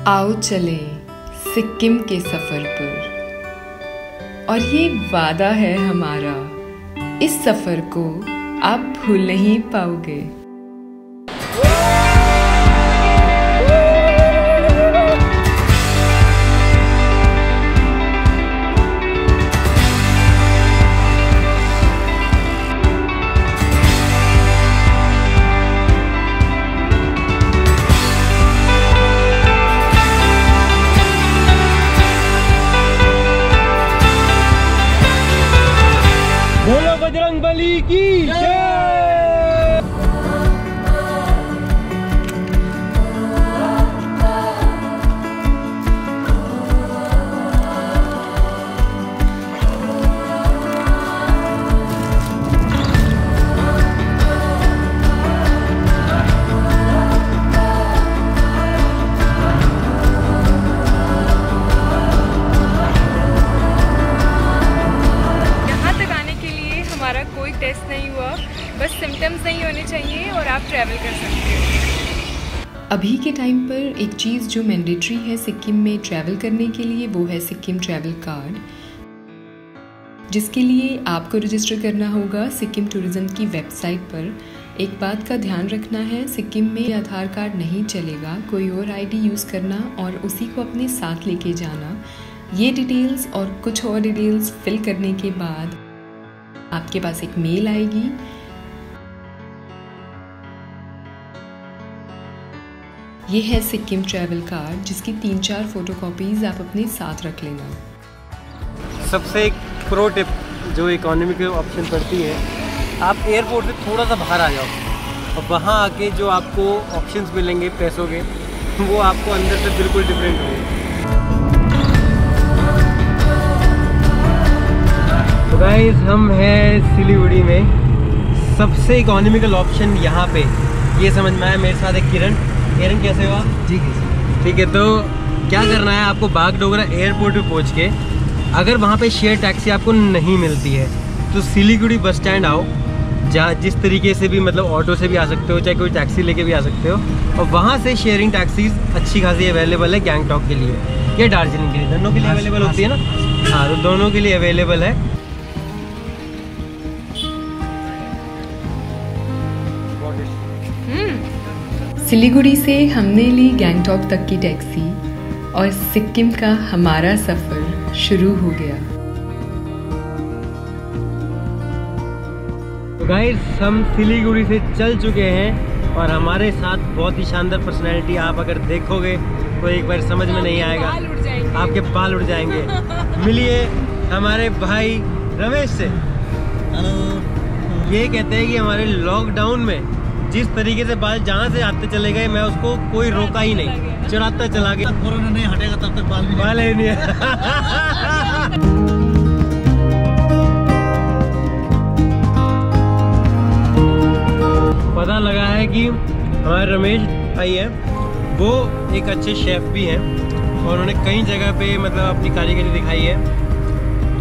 आओ चले सिक्किम के सफ़र पर, और ये वादा है हमारा, इस सफ़र को आप भूल नहीं पाओगे। बोलो बजरंग बली की जय। कोई टेस्ट नहीं हुआ, बस सिम्टम्स नहीं होने चाहिए और आप ट्रैवल कर सकते हो। अभी के टाइम पर एक चीज़ जो मैंडेटरी है सिक्किम में ट्रैवल करने के लिए, वो है सिक्किम ट्रैवल कार्ड, जिसके लिए आपको रजिस्टर करना होगा सिक्किम टूरिज्म की वेबसाइट पर। एक बात का ध्यान रखना है, सिक्किम में आधार कार्ड नहीं चलेगा, कोई और आईडी यूज़ करना और उसी को अपने साथ लेके जाना। ये डिटेल्स और कुछ और डिटेल्स फिल करने के बाद आपके पास एक मेल आएगी। ये है सिक्किम ट्रैवल कार्ड, जिसकी 3-4 फोटोकॉपीज आप अपने साथ रख लेना। सबसे एक प्रो टिप जो इकोनॉमी के ऑप्शन पड़ती है, आप एयरपोर्ट से थोड़ा सा बाहर आ जाओ और वहाँ आके जो आपको ऑप्शंस मिलेंगे पैसों के, वो आपको अंदर से बिल्कुल डिफरेंट होंगे। तो गाइस, हम हैं सिलीगुड़ी में। सबसे इकोनॉमिकल ऑप्शन यहाँ पे ये समझ में आया। मेरे साथ एक किरण कैसे हो आप? ठीक है। तो क्या करना है, आपको बागडोगरा एयरपोर्ट पे पहुँच के, अगर वहाँ पे शेयर टैक्सी आपको नहीं मिलती है तो सिलीगुड़ी बस स्टैंड आओ, जहाँ जिस तरीके से भी मतलब ऑटो से भी आ सकते हो, चाहे कोई टैक्सी लेके भी आ सकते हो, और वहाँ से शेयरिंग टैक्सीज अच्छी खासी अवेलेबल है गैंगटॉक के लिए या दार्जिलिंग के लिए, दोनों के लिए अवेलेबल होती है ना। हाँ, तो दोनों के लिए अवेलेबल है। सिलीगुड़ी से हमने ली गैंगटॉक तक की टैक्सी और सिक्किम का हमारा सफ़र शुरू हो गया। तो गाइस, हम सिलीगुड़ी से चल चुके हैं और हमारे साथ बहुत ही शानदार पर्सनैलिटी। आप अगर देखोगे तो एक बार समझ में नहीं आएगा, आपके बाल उड़ जाएंगे। मिलिए हमारे भाई रमेश से। ये कहते हैं कि हमारे लॉकडाउन में जिस तरीके से बाल जहाँ से आते चले गए, मैं उसको कोई रोका ही नहीं, चढ़ाता चला गया। कोरोना नहीं हटेगा तब तक बाल ही नहीं है। पता लगा है कि हमारे रमेश भाई है, वो एक अच्छे शेफ भी हैं और उन्होंने कई जगह पे मतलब अपनी कारीगरी दिखाई है।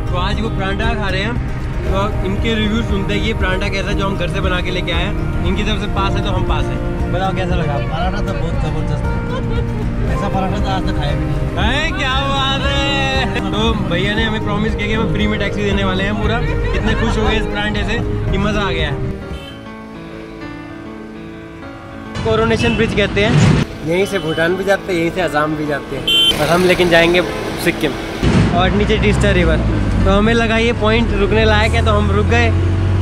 तो आज वो परांठा खा रहे हैं, तो इनके रिव्यू सुनते हैं कि ये परांठा कैसा है जो हम घर से बना के लेके आए हैं। इनकी तरफ से पास है तो हम पास हैं। बताओ कैसा लगा? पराठा तो बहुत ज़बरदस्त है, ऐसा पराठा तो आज तक खाया भी नहीं है। क्या बात है। तो भैया ने हमें प्रॉमिस किया कि हमें फ्री में टैक्सी देने वाले हैं। पूरा इतने खुश हो गए इस परांठे से कि मज़ा आ गया है। कोरोनेशन ब्रिज कहते हैं, यहीं से भूटान भी जाते हैं, यहीं से असम भी जाते हैं, और हम लेकिन जाएंगे सिक्किम। और नीचे टीस्टा रिवर। तो हमें लगा ये पॉइंट रुकने लायक है, तो हम रुक गए,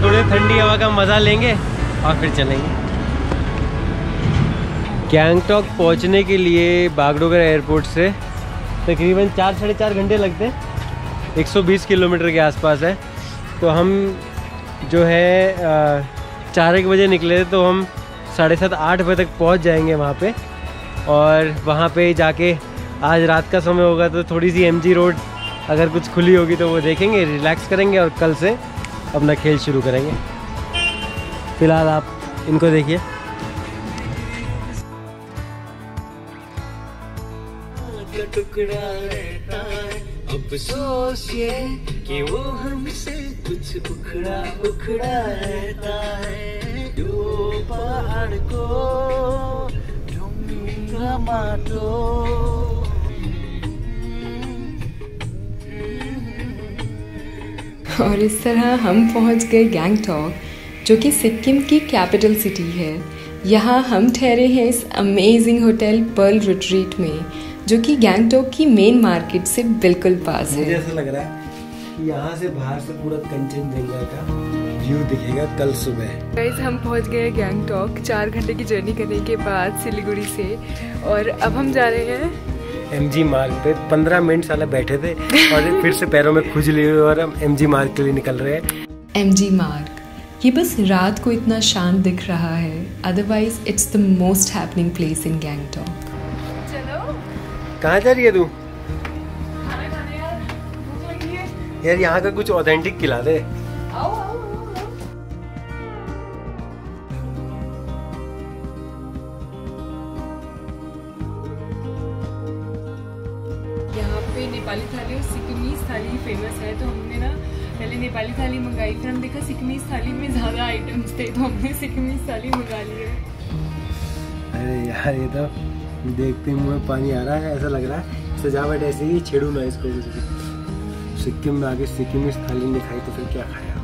थोड़ी ठंडी हवा का मज़ा लेंगे और फिर चलेंगे। गैंगटॉक पहुंचने के लिए बागडोगरा एयरपोर्ट से तकरीबन 4-4.5 घंटे लगते हैं। 120 किलोमीटर के आसपास है। तो हम जो है 4-1 बजे निकले थे, तो हम 7:30-8 बजे तक पहुंच जाएंगे वहाँ पे। और वहाँ पे जाके आज रात का समय होगा तो थोड़ी सी MG रोड अगर कुछ खुली होगी तो वो देखेंगे, रिलैक्स करेंगे और कल से अपना खेल शुरू करेंगे। फिलहाल आप इनको देखिए। टुकड़ा रहता है, अफसोस ये कि वो हमसे कुछ उखड़ा रहता है। जो पहाड़ को टमाटो और इस तरह हम पहुंच गए गैंगटॉक, जो कि सिक्किम की कैपिटल सिटी है। यहाँ हम ठहरे हैं इस अमेजिंग होटल पर्ल रिट्रीट में, जो कि गैंगटॉक की मेन मार्केट से बिल्कुल पास है। मुझे ऐसा लग रहा है कि यहाँ से बाहर से पूरा कंचनजंगा का व्यू दिखेगा कल सुबह। गाइस, हम पहुँच गए गैंगटॉक 4 घंटे की जर्नी करने के बाद सिलीगुड़ी से, और अब हम जा रहे हैं MG मार्ग पे। 15 मिनट साला बैठे थे और फिर से पैरों में खुजली हुई और हम MG मार्ग के लिए निकल रहे हैं। MG मार्ग, ये बस रात को इतना शांत दिख रहा है, otherwise it's the most happening place in Gangtok. चलो, कहाँ जा रही है तू? खाना खाने यार, भूख लगी है। यार यहाँ का कुछ ऑथेंटिक खिला दे। आओ आओ। यहाँ पे नेपाली थाली और सिक्किमीज थाली फेमस है, तो हमने ना पहले नेपाली थाली मंगाई, फिर हम देखा सिक्किमीज थाली में ज़्यादा आइटम्स थे, तो हमने सिक्किमीज थाली मंगा ली है। अरे यार, ये तो देखते ही मुँह में पानी आ रहा है। ऐसा लग रहा है सजावट ऐसे ही छेड़ू ना इसको। सिक्किम में आके सिक्किमीज थाली नहीं खाई तो फिर क्या खाया।